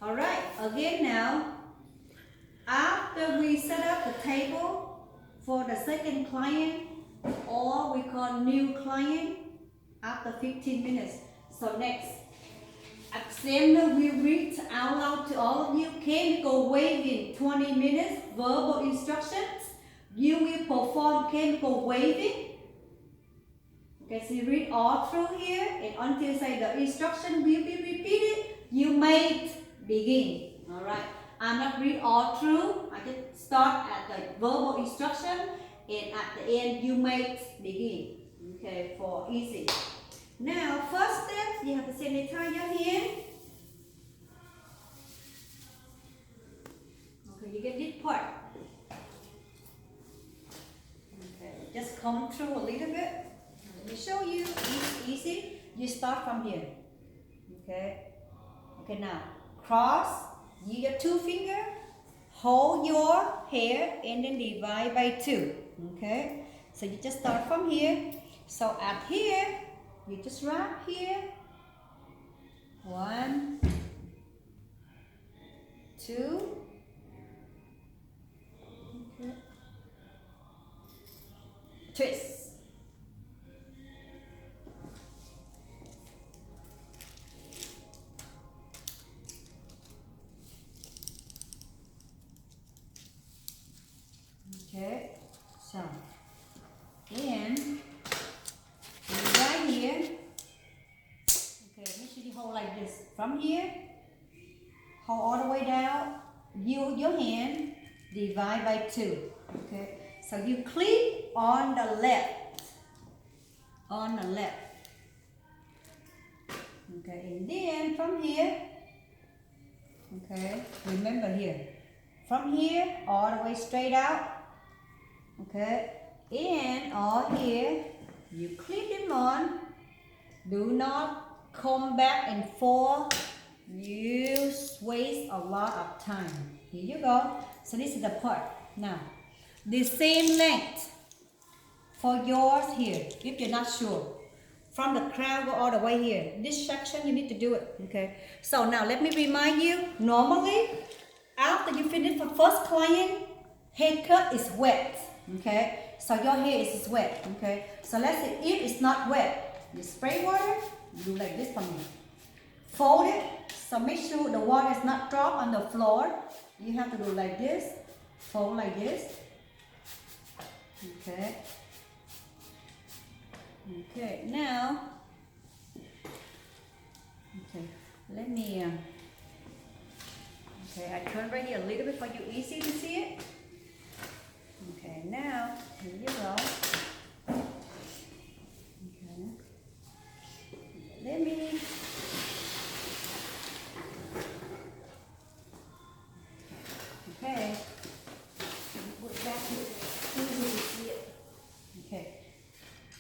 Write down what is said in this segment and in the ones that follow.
Alright, again now, after we set up the table for the second client, or we call new client, after 15 minutes. So next, examiner will read out loud to all of you. Chemical waving, 20 minutes, verbal instructions. You will perform chemical waving. Okay, so you read all through here and until say the instruction will be repeated, you may begin. Alright, I'm not read all through. I just start at the verbal instruction and at the end you may begin. Okay, for easy. Now, first step, you have to sanitize your hand. Okay, you get this part. Okay, just come through a little bit. Let me show you. It's easy. You start from here. Okay. Okay, now cross. You get 2 fingers. Hold your hair and then divide by 2. Okay. So you just start from here. So at here, you just wrap here. 1, 2. Okay. Twist. Okay, so and right here, okay, make sure you hold like this. From here, hold all the way down. Your hand divide by 2. Okay, so you click on the left. On the left. Okay, and then from here, okay, remember here. From here, all the way straight out. Okay, and all here, you clip them on. Do not come back and forth. You waste a lot of time. Here you go. So this is the part. Now, the same length for yours here, if you're not sure. From the crown go all the way here. This section you need to do it. Okay. So now let me remind you. Normally, after you finish the first client, haircut is wet. Okay, so your hair is wet. Okay, so let's say if it's not wet, you spray water, you do like this for me. Fold it, so make sure the water is not drop on the floor. You have to do like this, fold like this. Okay. Okay, now, okay, let me, okay, I turn right here a little bit for you easy to see it. Okay, now, here you go. Okay. Let me, okay, put it back here, easy to see it. Okay,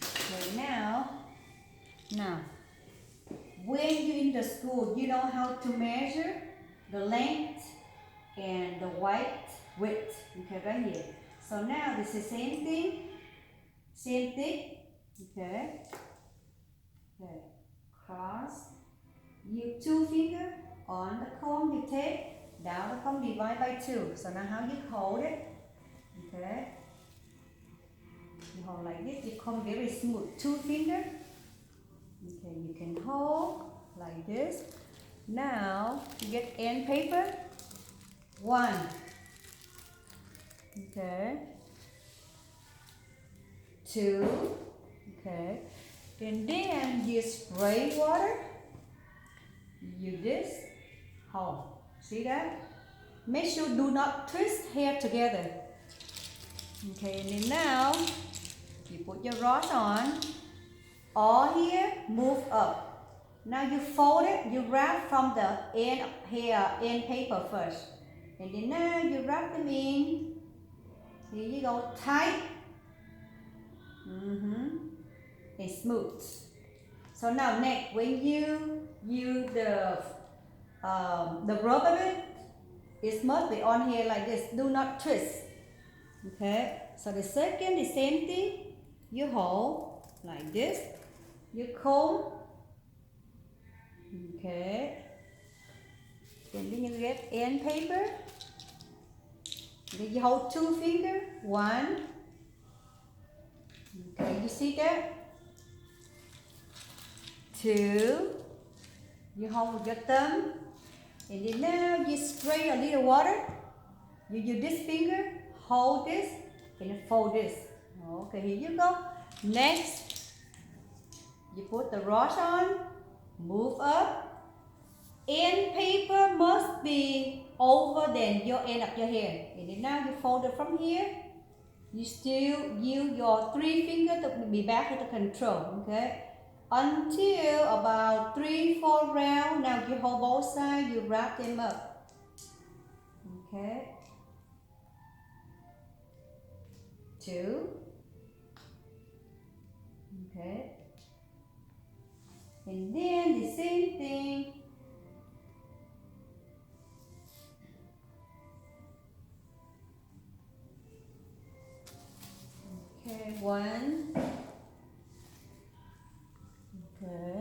so now, when you're in the school, you know how to measure the length and the width, okay, right here. So now this is same thing, okay, okay, cross, you 2 fingers on the comb you take, down the comb divide by 2. So now how you hold it, okay, you hold like this, you comb very smooth, 2 fingers, okay, you can hold like this. Now you get end paper, 1. Okay, 2, okay, and then you spray water, you this, hold, see that? Make sure do not twist hair together. Okay, and then now, you put your rod on, all here, move up. Now you fold it, you wrap from the end paper first, and then now you wrap them in. Here you go, tight, and smooth. So now next, when you use the rubber bit, it must be on here like this. Do not twist. Okay. So the second, the same thing. You hold like this. You comb. Okay. And then you get end paper. Then you hold two fingers. One. Okay, you see that? Two. You hold with your thumb. And then now you spray a little water. You use this finger, hold this, and fold this. Okay, here you go. Next, you put the brush on, move up. End paper must be over than your end of your hair. And then now you fold it from here. You still use your three fingers to be back to the control, okay? Until about 3-4 rounds. Now you hold both sides, you wrap them up. Okay. 2. Okay. And then the same thing. Okay, 1. Okay.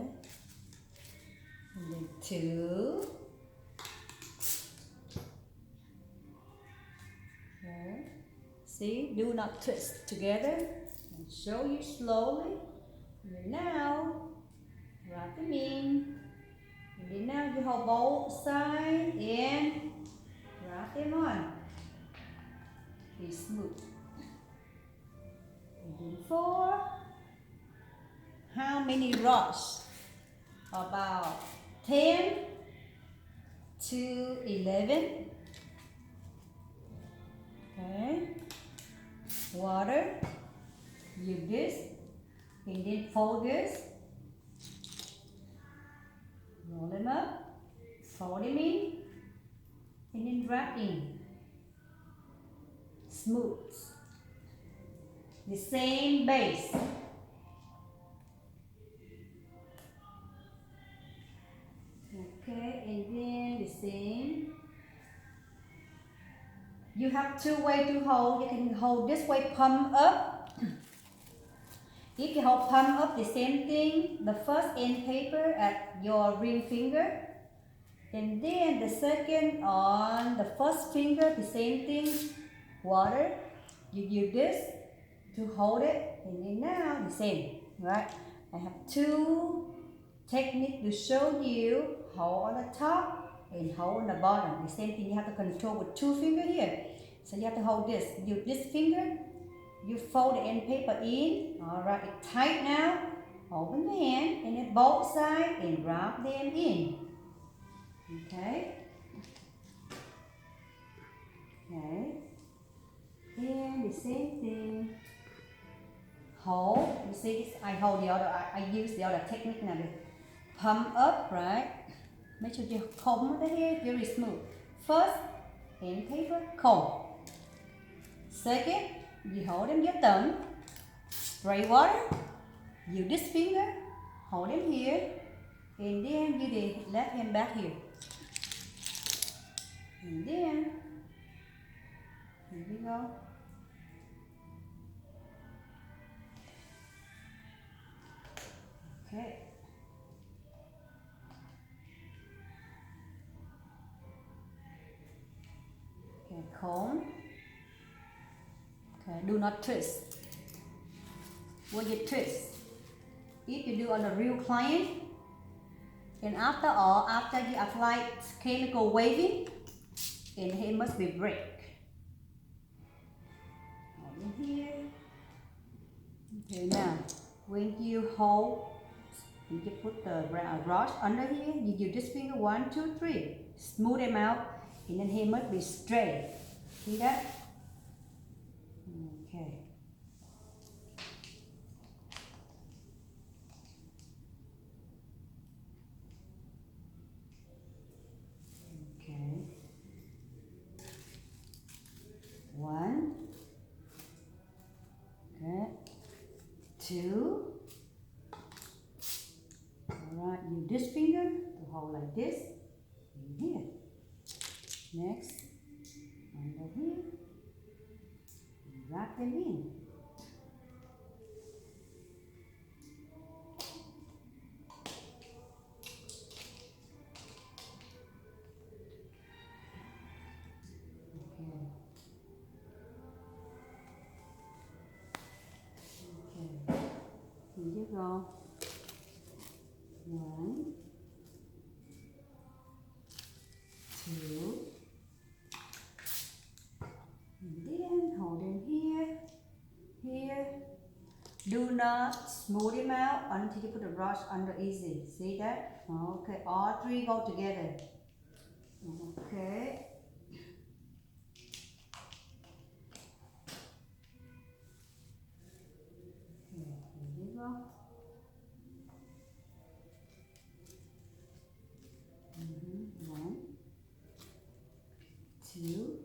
And then 2. Okay. See, do not twist together. And show you slowly. And now, wrap them in. And then now you hold both sides and wrap them on. Be smooth. And then 4. How many rods? About 10 to 11. Okay. Water. Use this. And then fold this. Roll them up. Fold them in. And then wrap in. Smooth. The same base. Okay, and then the same. You have 2 ways to hold. You can hold this way, palm up. If you hold palm up, the same thing. The first end paper at your ring finger. And then the second on the first finger, the same thing. Water. You use this to hold it. And then now the same. Right? I have 2 techniques to show you. Hold on the top and hold on the bottom. The same thing you have to control with 2 fingers here. So you have to hold this. Use this finger. You fold the end paper in. Alright, it's tight now. Open the hand and then both sides and wrap them in. Okay. Okay. And the same thing. Hold. You see this? I hold the other. I use the other technique now. Pump up, right? Make sure you comb the hair very smooth. First, end paper, comb. Second, you hold them your thumb, spray water, use this finger, hold them here, and then you the left hand back here. And then, here we go. Okay. Okay, comb. Okay, do not twist. When you twist, if you do on a real client, and after all, after you apply chemical waving, and it must be break. Over here. Okay, now when you hold, you put the brush under here. You use this finger 1, 2, 3, smooth them out, and then he must be straight. See that? Okay. Okay. 1. Okay. 2. Alright, use this finger to hold like this. And here. Next, under here. Wrap them in. go. 1, 2, and then hold in here, here. Do not smooth him out until you put the brush under easy. See that? Okay, all three go together. Okay. Here you go. 1, 2.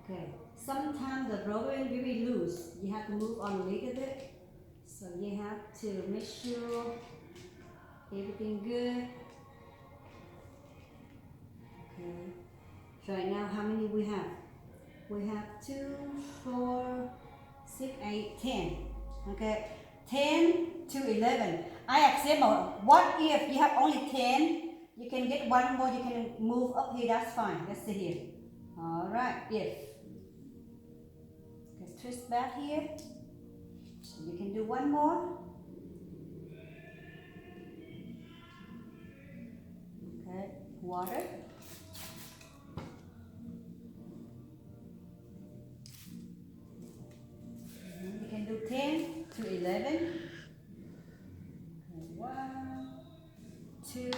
Okay, sometimes the rubber is very loose. You have to move on a little bit. So you have to make sure everything good. Okay, so right now how many we have? We have 2, 4, 6, 8, 10. Okay, 10 to 11. I example, what if you have only 10? You can get one more, you can move up here, that's fine. Let's see here. Alright, if. Okay, twist back here. So you can do one more. Okay, water. You can do 10 to 11. Okay, 1, 2,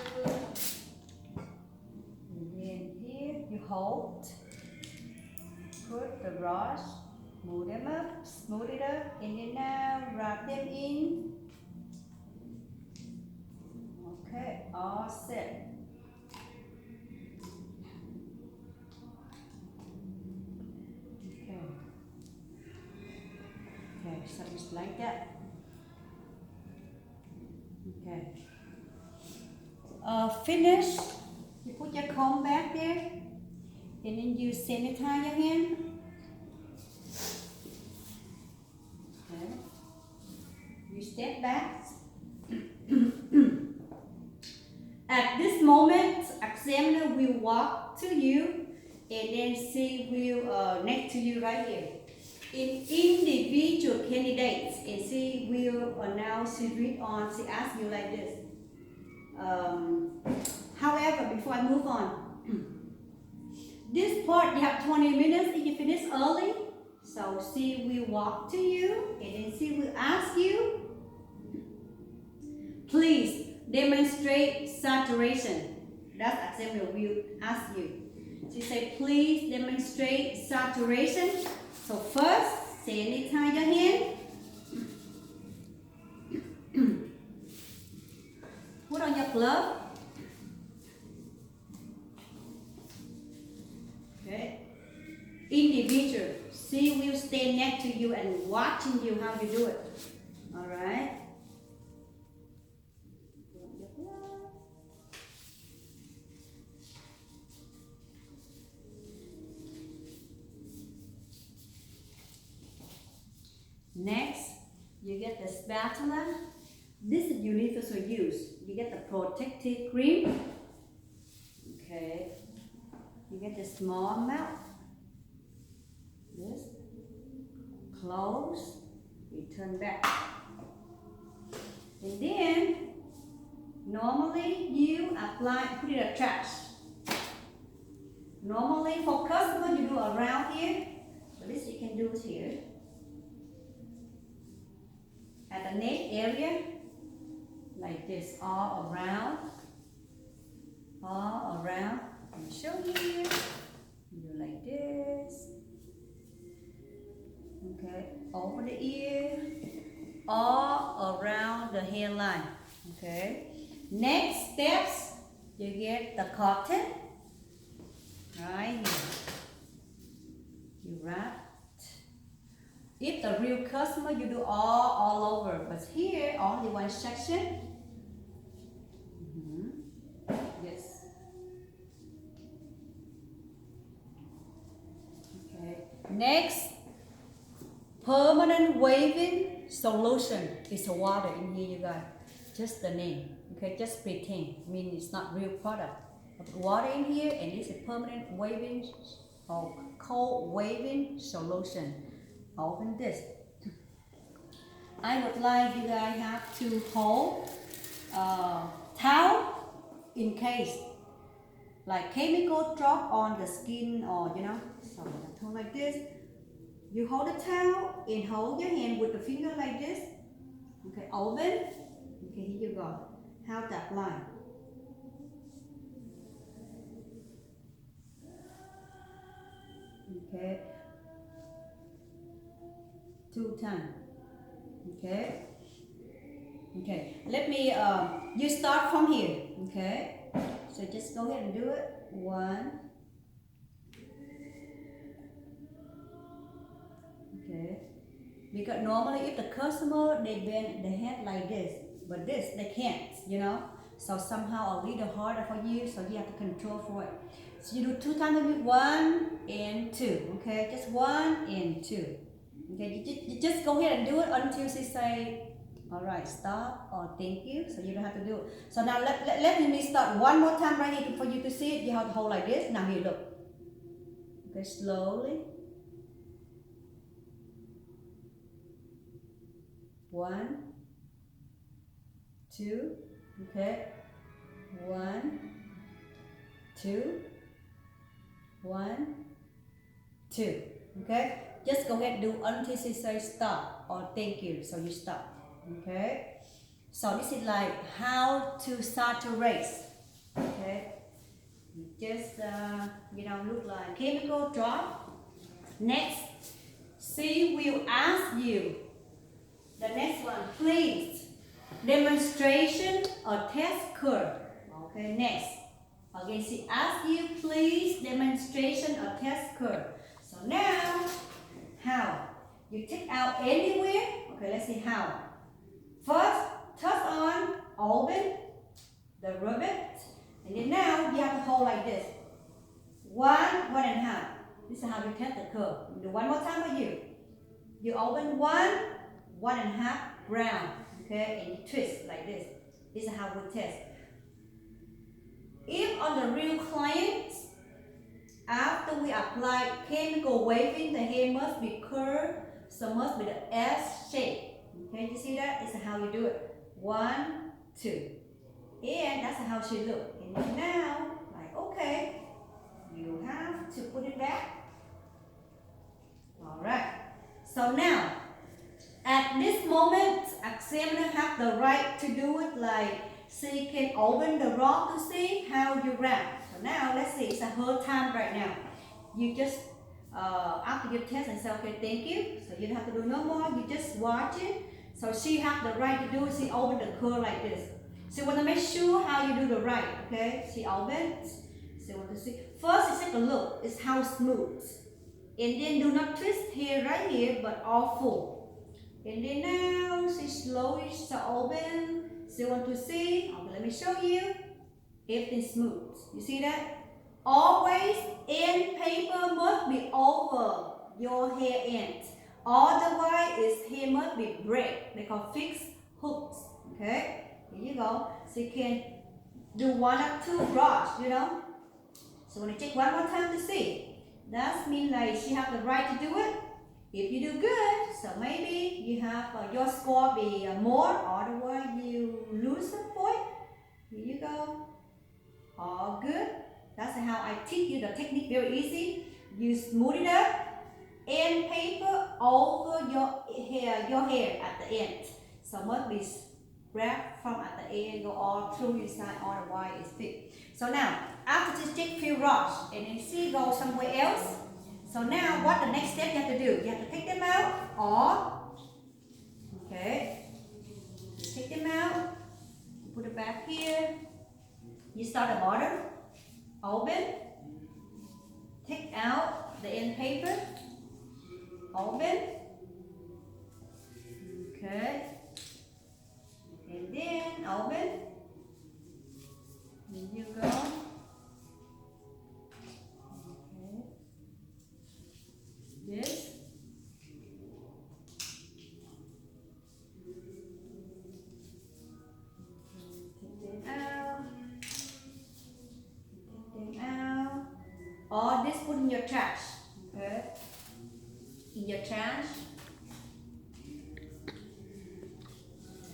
and then here you hold. Put the brush, move them up, smooth it up, and then now wrap them in. Okay, all set. Okay. Okay, so just like that. Okay. Finish. You put your comb back there, and then you sanitize your hand. Okay. You step back. At this moment, examiner will walk to you, and then she will next to you right here. In individual candidates, and she will announce, she read on, she asks you like this. However, before I move on, this part you have 20 minutes if you finish early. So she will walk to you, and then she will ask you, please demonstrate saturation. That's example will ask you. She said, please demonstrate saturation. So first, sanitize your hand. Put on your glove. Okay. Individual. She will stay next to you and watching you how you do it. Alright. Next, you get the spatula. This is universal use. You get the protective cream. Okay. You get the small amount. This. Close. You turn back. And then, normally you apply, put it in a trash. Normally for customer you do around here. But this you can do it here. At the neck area, like this, all around. All around. Let me show you. You do like this. Okay, over the ear, all around the hairline. Okay. Next steps, you get the cotton. Right here. You wrap. If the real customer, you do all over. But here, only one section. Yes. Next, permanent waving solution is water in here, you guys. Just the name, okay? Just pretend. I mean, it's not real product. I put water in here, and this is permanent waving or cold waving solution. Open this. I would like you guys have to hold towel in case like chemical drop on the skin, or so hold like this. You hold the towel and hold your hand with the finger like this. Okay, open. Okay, here you go. How to apply. Okay. 2 times. Okay. Okay. Let me you start from here. Okay. So just go ahead and do it. 1. Okay. Because normally if the customer they bend the head like this, but this they can't, So somehow a little harder for you, so you have to control for it. So you do 2 times, maybe 1 and 2. Okay, just 1 and 2. Okay, you just go ahead and do it until she say, all right, stop or thank you. So you don't have to do it. So now let me start one more time right here for you to see it. You have to hold like this. Now here, look. Okay, slowly. 1, 2. Okay. 1, 2. 1, 2. Okay. Just go ahead and do until she says stop or thank you. So you stop. Okay. So this is like how to start a race. Okay. You just look like chemical drop. Next, she will ask you. The next one, please. Demonstration or test curve. Okay. Next. Again, she asks you, please. Demonstration or test curve. So now. How? You take out anywhere. Okay, let's see how. First, touch on, open the ribbon, and then now you have to hold like this. 1 and a half. This is how you test the curve. Do one more time for you. You open 1 and a half round. Okay, and you twist like this. This is how we test. If on the real clients, after we apply chemical waving, the hair must be curved, so must be the S shape. Okay, you see that? This is how you do it. 1, 2. And that's how she look. And then now, like, okay, you have to put it back. Alright. So now, at this moment, examiner have the right to do it, like she can open the rock to see how you wrap. So now let's see, it's her time right now. You just after you test and say okay, thank you. So you don't have to do no more. You just watch it. So she have the right to do it. She open the curl like this. She want to make sure how you do the right. Okay, she opens. She want to see. First, she take a look. It's how smooth. And then do not twist here right here, but all full. And then now she slowly open. She want to see. Okay, let me show you. Everything smooth. You see that? Always end paper must be over your hair end. Otherwise, its hair must be break. They call fixed hooks. Okay? Here you go. So you can do 1 or 2 brush, So when you check one more time to see. That means like she have the right to do it. If you do good, so maybe you have your score be more, otherwise you lose some point. Here you go. All good. That's how I teach you the technique, very easy. You smooth it up, end paper over your hair at the end. So must be wrapped from at the end, go all through inside, otherwise it's thick. So now, after this check few rush, and then see go somewhere else. So now, what the next step you have to do? You have to take them out, or, okay, you take them out, you put it back here, you start the bottom, open, take out the end paper, open, okay, and then open, here you go, okay, this, in your trash.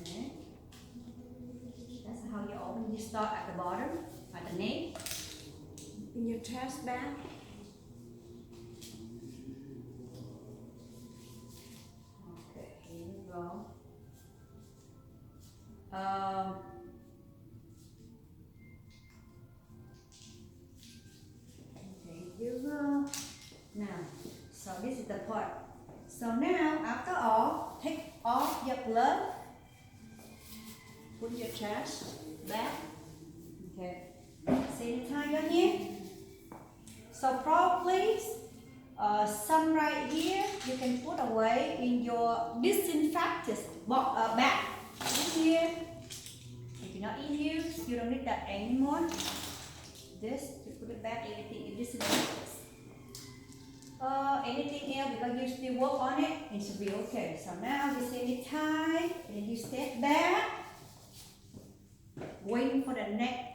Okay. That's how you open. You start at the bottom, at the neck, in your trash bag. Okay, here we go. Okay, here we go. Now, so this is the part. So now, after all, take off your glove. Put your trash back. Okay. Sanitize your hand. So probably some right here you can put away in your disinfectant bag. This here, if you're not in use, you don't need that anymore. This, you put it back, anything in disinfectant. Anything else because you still work on it, it should be okay. So now you sanitize and you step back, waiting for the next